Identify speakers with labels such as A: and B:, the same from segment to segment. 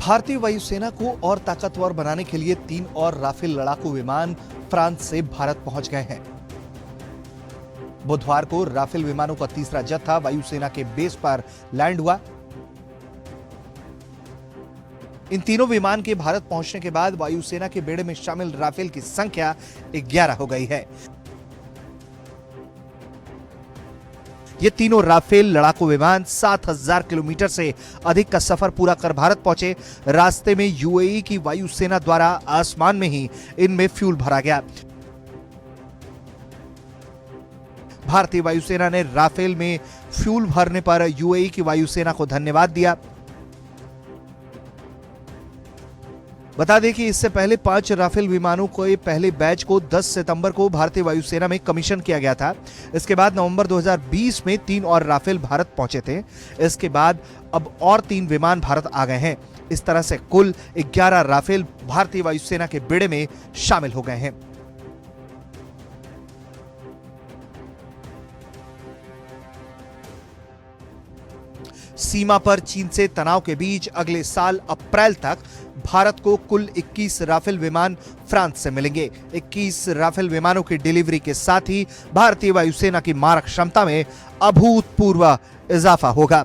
A: भारतीय वायुसेना को और ताकतवर बनाने के लिए 3 और राफेल लड़ाकू विमान फ्रांस से भारत पहुंच गए हैं। बुधवार को राफेल विमानों का तीसरा जत्था वायुसेना के बेस पर लैंड हुआ। इन तीनों विमान के भारत पहुंचने के बाद वायुसेना के बेड़े में शामिल राफेल की संख्या 11 हो गई है। ये तीनों राफेल लड़ाकू विमान 7000 किलोमीटर से अधिक का सफर पूरा कर भारत पहुंचे। रास्ते में यूएई की वायुसेना द्वारा आसमान में ही इनमें फ्यूल भरा गया। भारतीय वायुसेना ने राफेल में फ्यूल भरने पर यूएई की वायुसेना को धन्यवाद दिया। बता दें कि इससे पहले 5 राफेल विमानों के पहले बैच को 10 सितंबर को भारतीय वायुसेना में कमीशन किया गया था। इसके बाद नवंबर 2020 में 3 और राफेल भारत पहुंचे थे। इसके बाद अब और 3 विमान भारत आ गए हैं। इस तरह से कुल 11 राफेल भारतीय वायुसेना के बेड़े में शामिल हो गए हैं। सीमा पर चीन से तनाव के बीच अगले साल अप्रैल तक भारत को कुल 21 राफेल विमान फ्रांस से मिलेंगे। 21 राफेल विमानों की डिलीवरी के साथ ही भारतीय वायुसेना की मारक क्षमता में अभूतपूर्व इजाफा होगा।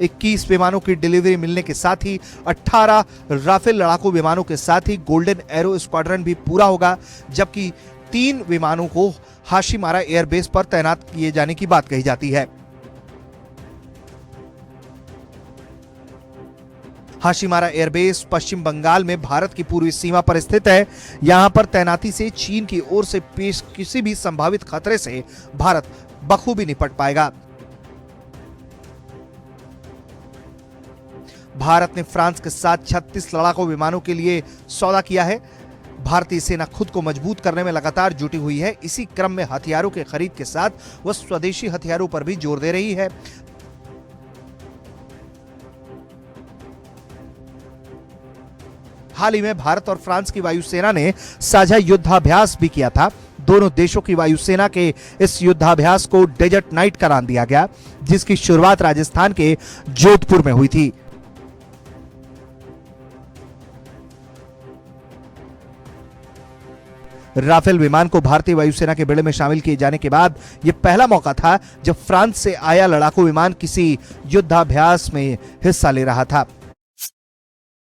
A: 21 विमानों की डिलीवरी मिलने के साथ ही 18 राफेल लड़ाकू विमानों के साथ ही गोल्डन एरो स्क्वाड्रन भी पूरा होगा, जबकि 3 विमानों को हाशिमारा एयरबेस पर तैनात किए जाने की बात कही जाती है। हाशिमारा एयरबेस पश्चिम बंगाल में भारत की पूर्वी सीमा पर स्थित है। यहां पर तैनाती से चीन की ओर से पेश किसी भी संभावित खतरे से भारत बखूबी निपट पाएगा। भारत ने फ्रांस के साथ 36 लड़ाकू विमानों के लिए सौदा किया है। भारतीय सेना खुद को मजबूत करने में लगातार जुटी हुई है। इसी क्रम में हथियारों के खरीद के साथ वह स्वदेशी हथियारों पर भी जोर दे रही है। हाल ही में भारत और फ्रांस की वायुसेना ने साझा युद्धाभ्यास भी किया था। दोनों देशों की वायुसेना के इस युद्धाभ्यास को डेजर्ट नाइट का नाम दिया गया, जिसकी शुरुआत राजस्थान के जोधपुर में हुई थी। राफेल विमान को भारतीय वायुसेना के बेड़े में शामिल किए जाने के बाद यह पहला मौका था जब फ्रांस से आया लड़ाकू विमान किसी युद्धाभ्यास में हिस्सा ले रहा था।